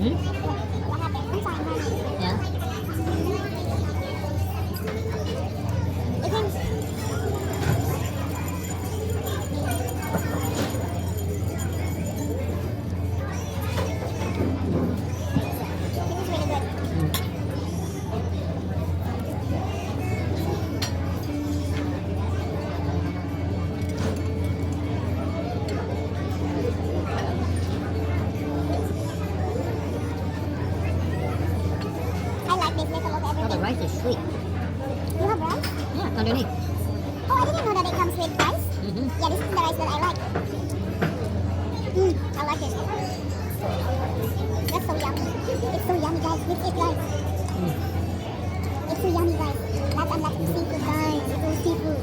Hmm? What happened? I'm sorry, honey. Yeah. It means this is really good. I like this little of Oh, the everything. rice is sweet. You have rice? Yeah, underneath. Oh, I didn't know that it comes with rice. Mm-hmm. Yeah, this is the rice that I like. I like it. That's so yummy. It's so yummy, guys. Let's eat, guys. Mm. It's so yummy, guys. Lots and lots of seafood, guys. It's all seafood.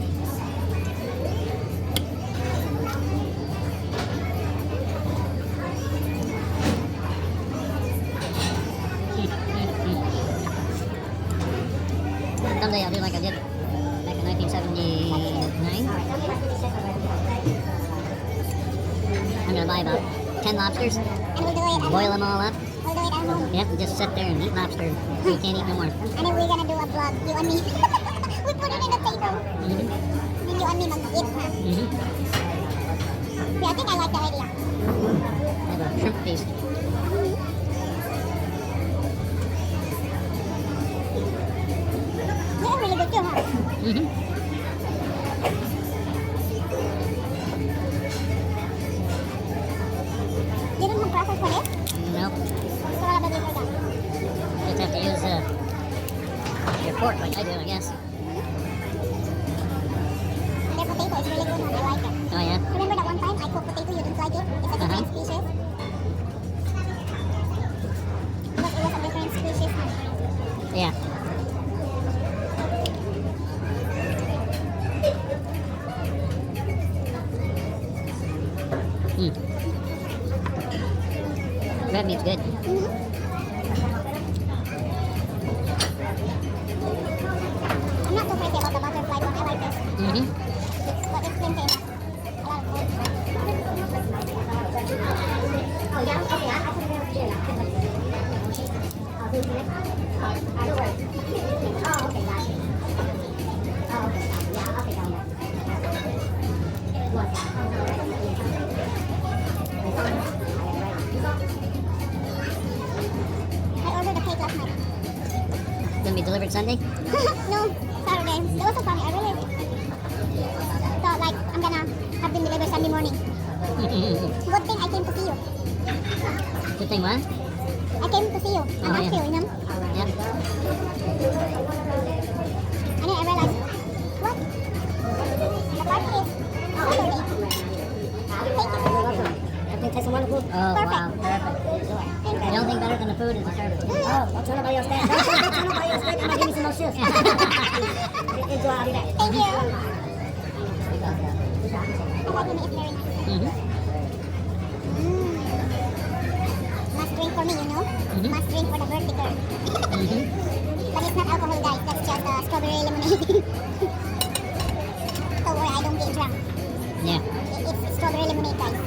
Someday I'll do like I did back in 1979. I'm gonna buy about 10 lobsters, And we'll do it at boil home. them all up. We'll do it at home. Yep, and just sit there and eat lobster. So you can't eat no more. And then we're gonna do a vlog, you and me. We put it in the table. Mm-hmm. Then you and me mag-eat, huh? Mm-hmm. Yeah, I think I like the idea. I have a shrimp feast. This is really good too, huh? Mm-hmm. You don't have crackers for this? Nope. So what about this for that? Just have to use your fork like I do, I guess. And their potato is really good, huh? I like it. Oh yeah? Remember that one time I cooked potato, you didn't like it? It's a different species. Because it was a different species, huh? Yeah. Mm. Red meat's good. I'm not so crazy about the butterfly one. I like this. Mm-hmm. But it's plenty enough. A lot of food. Oh, yeah? Okay, I put it over here now. Oh, okay, got it. Oh, okay, yeah, okay, down there. What's I ordered a cake last night. Gonna be delivered Sunday? No, Saturday. It was so funny. I really thought like I'm gonna have them delivered Sunday morning. Good thing I came to see you. Good thing what? I came to see you. Oh, I'm not yeah. you know? Yeah. And then I realized, what? The party is Saturday. Thank you. Everything tastes wonderful. Oh, Perfect. wow. Perfect. The only thing better than the food is the service. Oh, don't tell nobody else that. Don't tell nobody else that. I'm gonna give you some more shifts. Enjoy, I'll be back. Thank you. I like when it's very nice. Mm-hmm. Must drink for me, you know? Mhm. Must drink for the birthday girl. Mm-hmm. But it's not alcohol, guys. That's just strawberry lemonade. Don't worry, I don't get drunk. Yeah. It's strawberry lemonade, guys.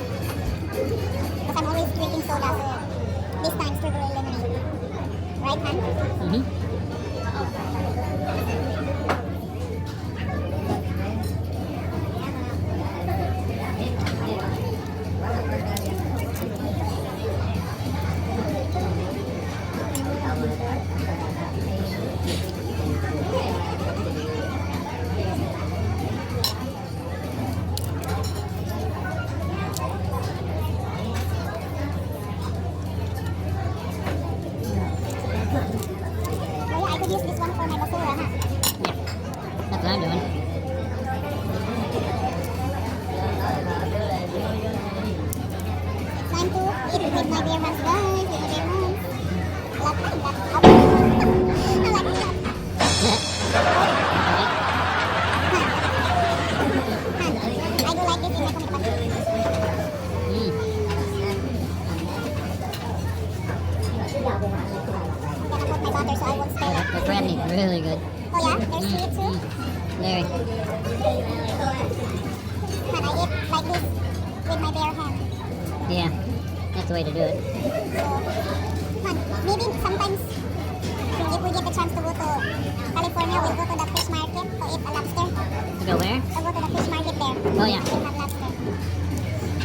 Because I'm always drinking soda, so this time strawberry lemonade. Right, Han? Mm-hmm. Oh yeah, I could use this one for my basura, huh? That's what I'm doing. Time to eat with my beer hands, guys. With my beer hands. I like that. I like that. I do like this in my comic book. Mm. I'm gonna put my butter so I won't spill it. The bread meat's really good. Oh yeah, there's sweet too. Very. And I eat like this with my bare hand. Yeah. That's the way to do it. So, Maybe sometimes if we get the chance to go to California, we'll go to the fish market to eat a lobster. To go where? To go to the fish market there. Oh, yeah. We'll have lobster.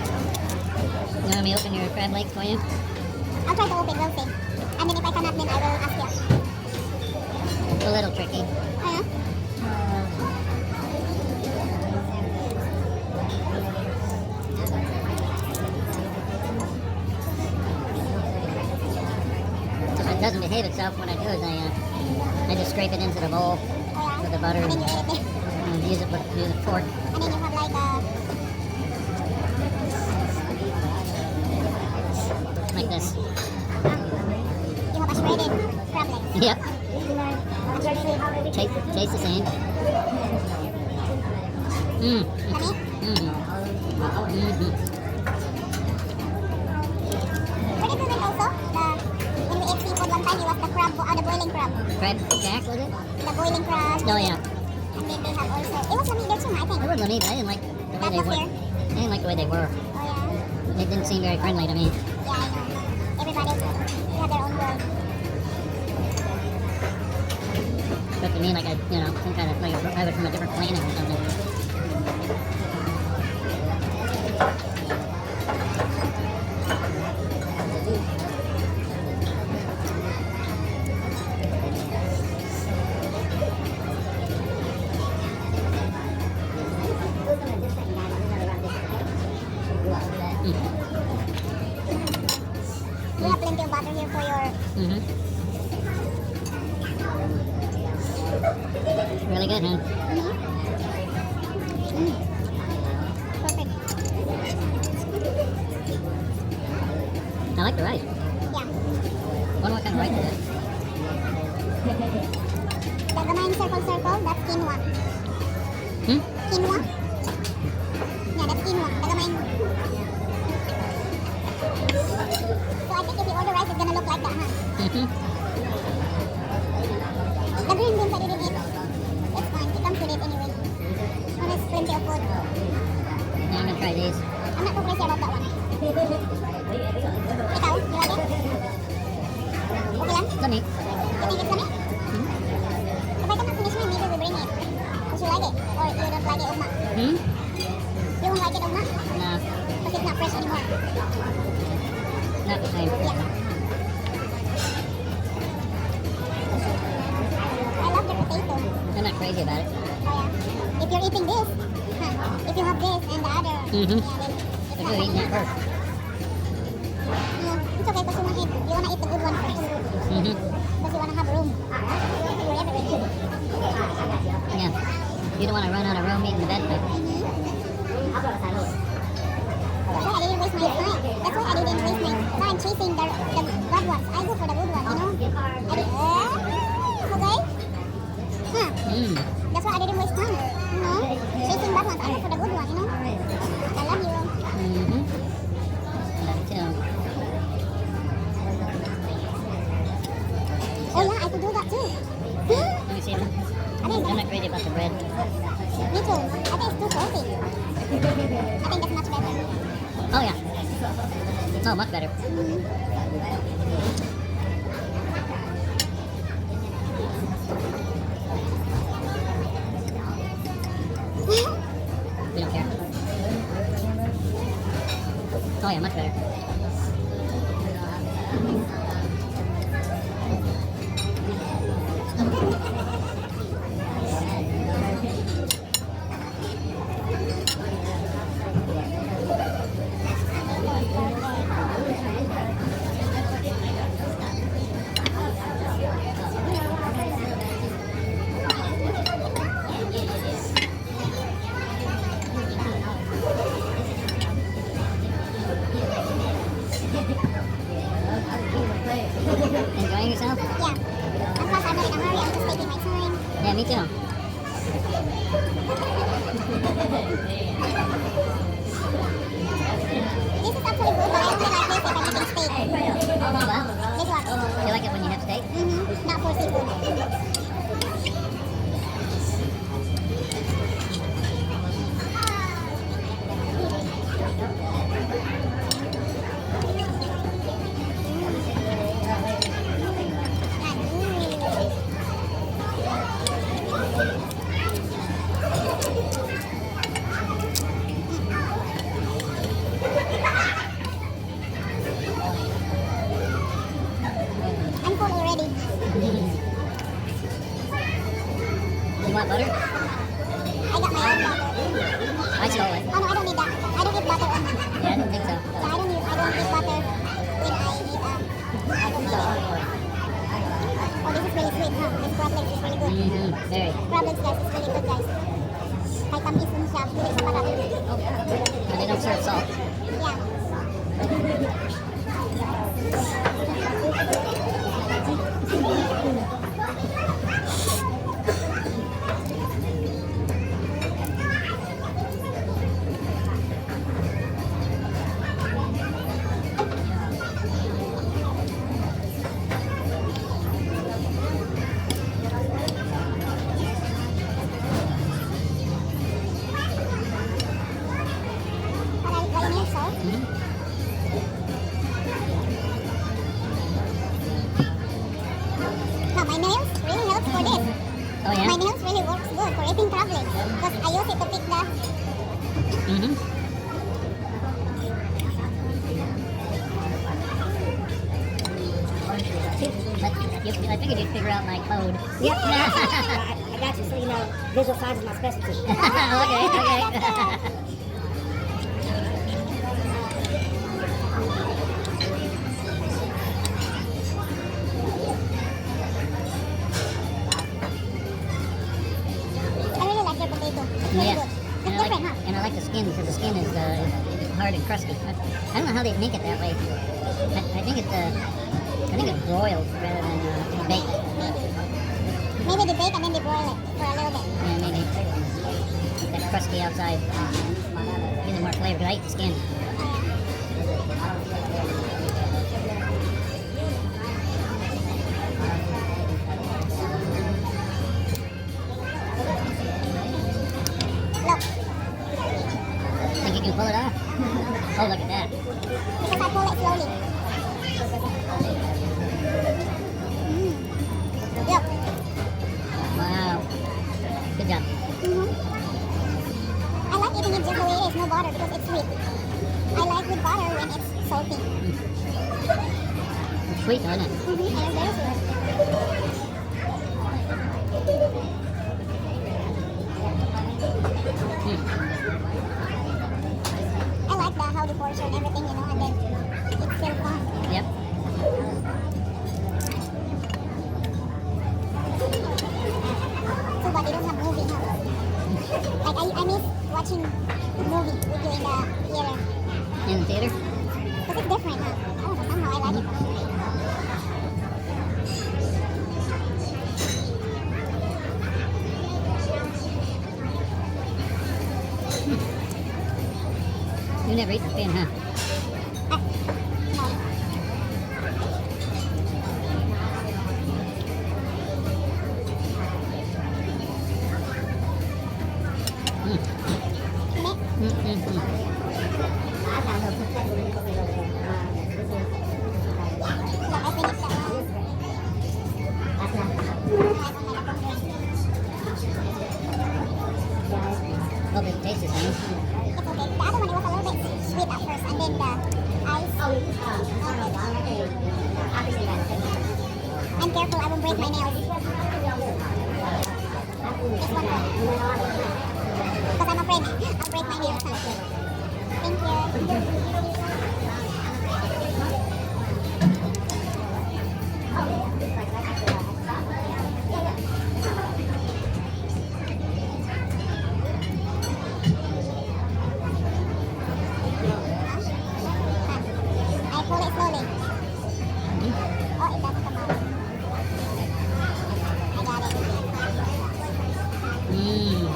You want me to open your crab legs for you? I'll try to open, we'll see. And then if I cannot, then I will ask you. It's a little tricky. Uh-huh. If it doesn't behave itself, what I do is I just scrape it into the bowl Oh, yeah. with the butter And and, then you eat it. use a fork. And then you have like Like this. you have a shredded crab leg. Yep. Actually, Taste the same. Mmm. Yummy? Mm-hmm. Mm-hmm. Pretty good also. When we ate seafood one time, it was the crab, the boiling crab. Crab jack, was it? The boiling crab. Oh, yeah. And then they have also, it was lamig there too, I think. I wouldn't eat it. I didn't like the way That they was were. here. I didn't like the way they were. Oh yeah. They didn't seem very friendly to me. Yeah, I know. Everybody have their own world. But to me, like some kind of like I was from a different planet or something. We have plenty of butter here for your. Mm-hmm. Really good, huh? Perfect. I like the rice. Yeah. Wonder what kind of rice it is. The gamay circle, that's quinoa. Hmm? Quinoa? Yeah, that's quinoa. The gamay. So I think if you order rice, it's gonna look like that, huh? Mm-hmm. The green beans I didn't eat. It's fine. It comes with it anyway. Oh, there's plenty of food. Now I'm gonna try these. I'm not too crazy about that one. Ikaw, you like it? Okay lang? Let me. You think it's yummy? If I cannot finish mine, maybe we bring it. Because you like it. Or you don't like it, ugma. Hmm? You won't like it, ugma? No, Because it's not fresh anymore. not the same. Yeah. I love the potato. I'm not crazy about it. Oh yeah. If you're eating this, if you have this and the other, Mhm. yeah, then it's If not you're eating yummy. that first. Yeah, it's okay because you wanna eat the good one first. Mm-hmm. Because you wanna have room for everything. Yeah. You don't want to run out of room eating the vegetables. That's why I didn't waste my time. That's why I didn't waste my time chasing the bad ones. I go for the good one, you know? I did, okay? Huh. Mmm. That's why I didn't waste time. You know? Chasing bad ones. I go for the good one, you know? I love you. Mm-hmm. Love it too. Oh yeah, I could do that too. Let me see them. I think I'm not crazy about the bread. me too. I think it's too salty. I think that's much better. Oh, yeah. Oh, much better. We don't care. Oh, yeah, much better. problems, guys. It's really good, guys. Kahit tamis din siya, hindi siya parang. And they don't serve salt. Yeah. What in here, salt? Mhm. No, my nails really helps for this. Oh yeah? My nails really works good for eating traveling because I use it to pick the. Mm-hmm. I figured you'd figure out my code. Yep. I got you. So you know, visual signs is my specialty. Okay. I really like your potato. It's really Yeah. good. It's And I different, like, huh? and I like the skin because the skin is hard and crusty. I don't know how they make it that way. I think it's broiled rather than baked. Maybe they bake and then they broil it for a little bit. Yeah, maybe that crusty outside gives it more flavor. 'Cause I eat the skin. Look, Think you can pull it off? Oh, look at that. because I pull it slowly. Look. Wow. Good job. I like eating it just the way it is, no butter, because it's sweet. I like with butter when it's salty. It's sweet, though, isn't it? And it's very sweet. I like the how they portion everything, you know, and then it's still fun. Yep. So, but they don't have movie, huh? Like, I miss watching movie with you in the theater. In the theater? Because it's different, huh? I don't know, somehow I like it. You never eat the fin, huh? No. Like, I finished that one. I don't like a drink. Hope it tastes the same. It's okay. The other one, it was a little bit sweet at first, and then the ice. I'm careful, I won't break my nails. Just one more. Because I'm afraid I'll break my nails. Thank you. I pull it slowly. Oh, it doesn't come out. I got it.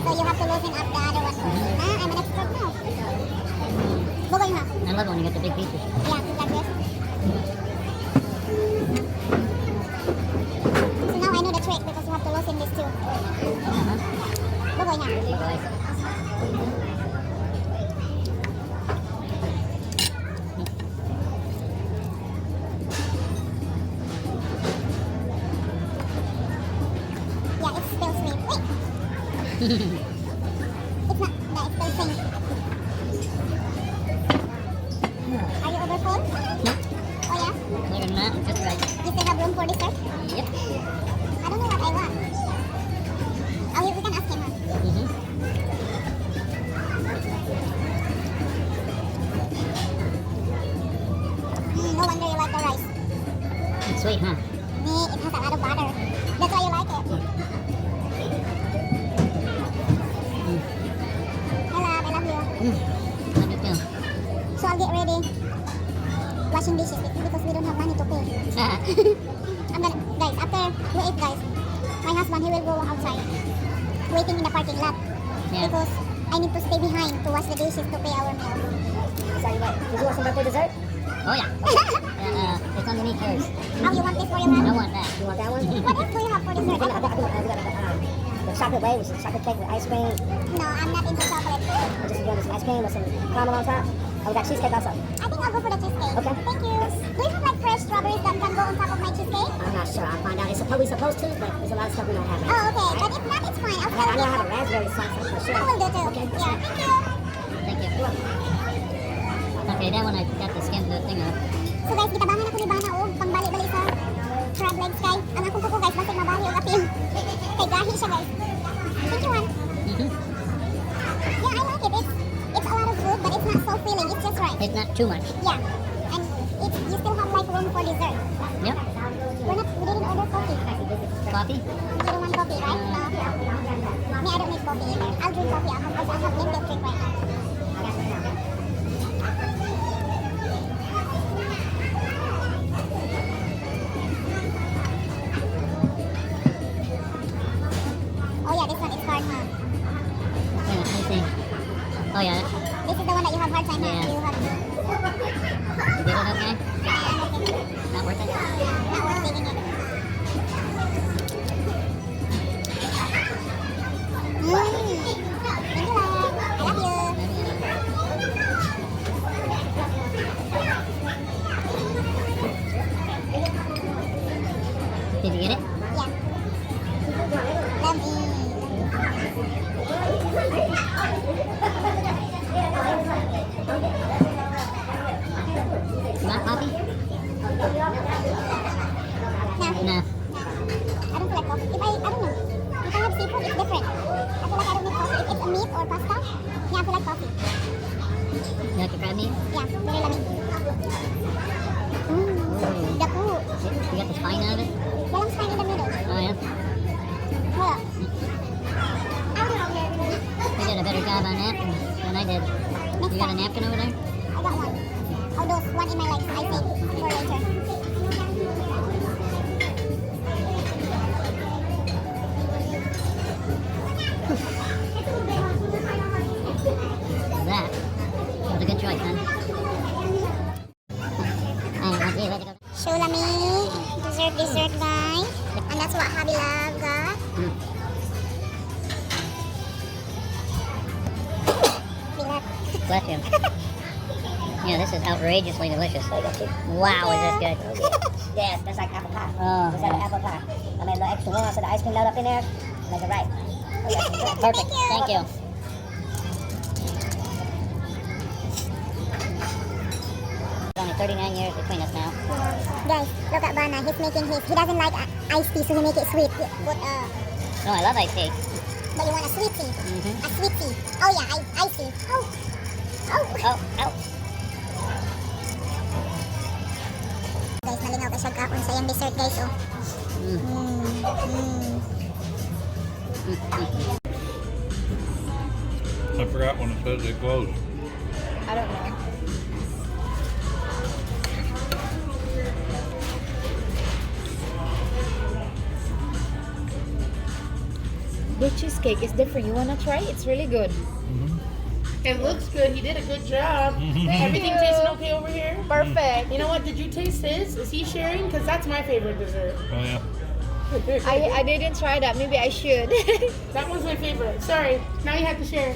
So you have to loosen up the other one. I'm an expert now. Bugoy na. I love it when you get the big pieces. Yeah, like this. So now I know the trick because you have to loosen this too. Bugoy na. Boy. Yeah, it's still sweet. Wait, it's not. No, it's still sweet. Are you overfull? Oh yeah? Later than that, just right. You still have room for dessert? Yep. I don't know what I want. Oh, we can ask him. Huh? Mm-hmm. No wonder you like the rice. It's sweet, huh? Me, it has a lot of butter. That's why you like it. How do you feel? So I'll get ready washing dishes because we don't have money to pay. I'm gonna, guys, after we eat, guys, my husband, he will go outside waiting in the parking lot Yeah. because I need to stay behind to wash the dishes to pay our meal. Sorry, what? Did you want some birthday dessert? Oh yeah. It's underneath yours. Oh, you want this for your I mom? want that. You want that one? What else do you have for dessert? I got the chocolate wave with some chocolate cake with ice cream. No, I'm not into chocolate. I just want some ice cream with some caramel on top. Oh, we got cheesecake also. I think I'll go for the cheesecake. Okay. Thank you. Do you have like fresh strawberries that can go on top of my cheesecake? I'm not sure. I'll find out. It's supposed to, but there's a lot of stuff we don't have. Oh, okay. But if not, it's fine. I'll I know I have a get raspberry sauce for sure. I will do too. Okay. Yeah, thank you. Thank you. Okay, that one I got to skim the thing off. So guys, gitabangan ako ni Bana o pangbali-bali sa crab legs kay. Ang akong kuko guys, basig mabahi o apil. Kay gahi siya guys. Thank you, Juan. Mm-hmm. Yeah, I like it. It's a lot of food, but it's not so filling. It's just right. It's not too much. Yeah. And you still have like room for dessert. Yep. We didn't order coffee. Coffee? You don't want coffee, right? No. Me, I don't need coffee either. I'll drink coffee after because I have limited drink right now. Oh yeah, this one is hard, huh? Wait a minute, let me see. Oh yeah. This is the one that you have hard time, huh? Yeah. You have You did it okay? Not worth it? not worth taking it. Thank you, love. I love you. Did you get it? Yeah. Love you. You want coffee? No. No. I don't feel like coffee. I don't know. If I have seafood, it's different. I feel like I don't need coffee. If it's a meat or pasta, yeah, I feel like coffee. You like the crab meat? Yeah, very lamig. The poo. You got the spine out of it? Walang spine in the middle. Oh yeah? Wala. You did a better job on that than I did. You got a napkin over there? I got one. Oh, those one in my legs, I think, for later. That was a good choice, huh? Alright, you ready to go? Sholami, dessert, guys. And that's what Habi Love got. Bilat. Bless you. Yeah, this is outrageously delicious. Wow, is this good? Yeah, that's like apple pie. Oh, It's like yeah. apple pie. I made a little extra one so the ice cream melt up in there. Make it right. Perfect. Thank you. Only 39 years between us now. Guys, look at Bana. He's making his. He doesn't like iced tea, so he make it sweet. Put No, I love iced tea. but you want a sweet tea. Mm-hmm. A sweet tea. Oh yeah, iced tea. Oh. Oh, ow. Guys, nalingaw ka siya kaon sa yung dessert, guys. Oh. I forgot when it says they closed. I don't know. The cheesecake is different. You wanna try? It's really good. It looks good. He did a good job. Everything tasting okay over here? Perfect. You know what? Did you taste his? Is he sharing? Because that's my favorite dessert. Oh yeah. I didn't try that. Maybe I should. That one's my favorite. Sorry. Now you have to share.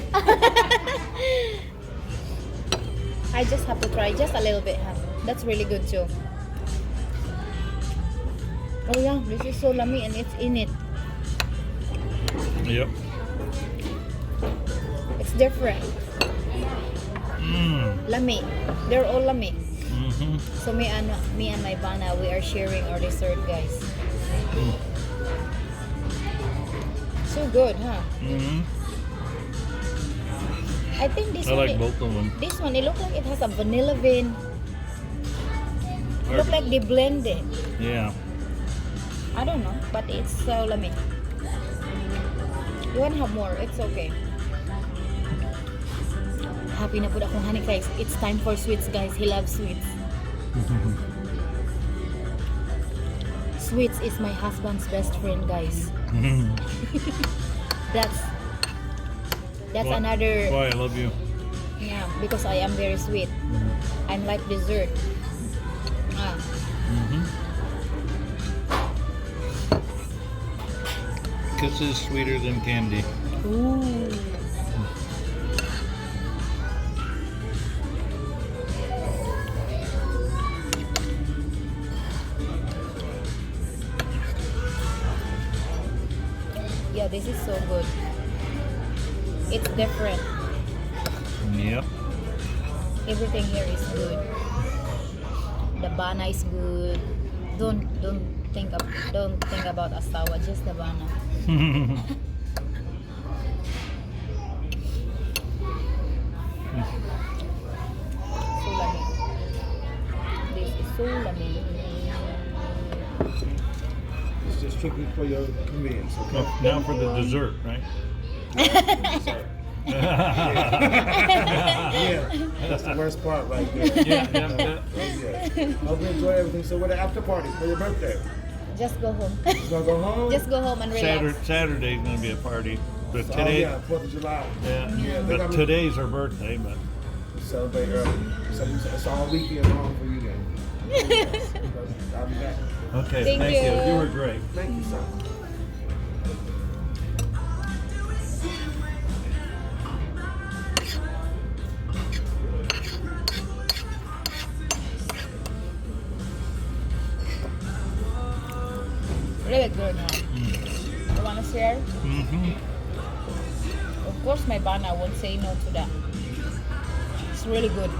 I just have to try just a little bit. Huh? That's really good too. Oh yeah, this is so yummy and it's in it. Yep. It's different. Lami. They're all lami. Mm-hmm. So me and my bana, we are sharing our dessert, guys. So good, huh? Mm-hmm. I think this I one. like both of them. This one, it looks like it has a vanilla bean. Look like they blend it. Yeah. I don't know, but it's so yummy. You want to have more? It's okay. happy na po akong honey guys. It's time for sweets guys. He loves sweets. Sweets is my husband's best friend guys. That's Why- another Why I love you. yeah, because I am very sweet. I'm like dessert. Ah, Mm-hmm. Kisses sweeter than candy. ooh. Yeah, this is so good. It's different. Yep. Everything here is good. The bana is good. Don't think about asawa, just the bana. So lamig. This is so lamig. It's just strictly for your convenience, okay? Oh, now for the dessert, right? Sorry. Yeah, that's the worst part right there. Yeah, yeah. Oh, yeah. Hope you enjoy everything. So, what the after party for your birthday? Just go home. You gonna go home? Just go home and relax. Saturday's gonna be a party, but Oh, today, yeah, 4th of July. yeah, Yeah, they but got me- today's our birthday. But Celebrate early. So, it's all weekend long for you then. I'll be back. okay, Thank thank you. you. You were great. Thank you, sir. Really good, huh? You wanna share? Mm-hmm. Of course, my bana won't say no to that. It's really good.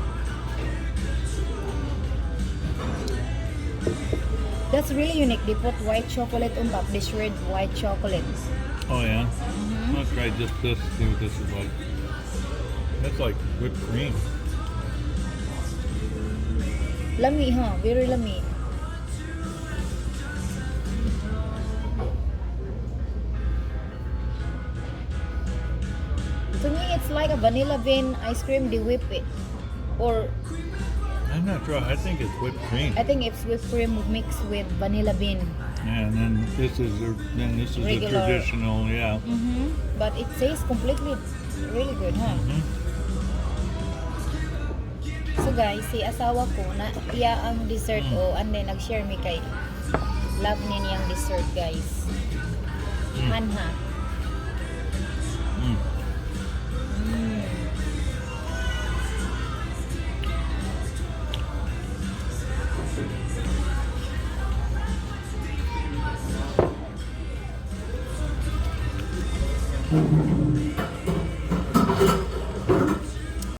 That's really unique. They put white chocolate on top. They shred white chocolate. Oh yeah. I'll try just this. See what this is like. That's like whipped cream. Lami, huh? Very lami. To me, it's like a vanilla bean ice cream. They whip it, or I'm not sure. I think it's whipped cream. I think it's whipped cream mixed with vanilla bean. Yeah, and then this is the Regular. traditional. Yeah. But it tastes completely really good, huh? So guys, si asawa ko na iya ang dessert o and then nag-share mi kay love niya niyang dessert guys. Hanha. Mm. Mm.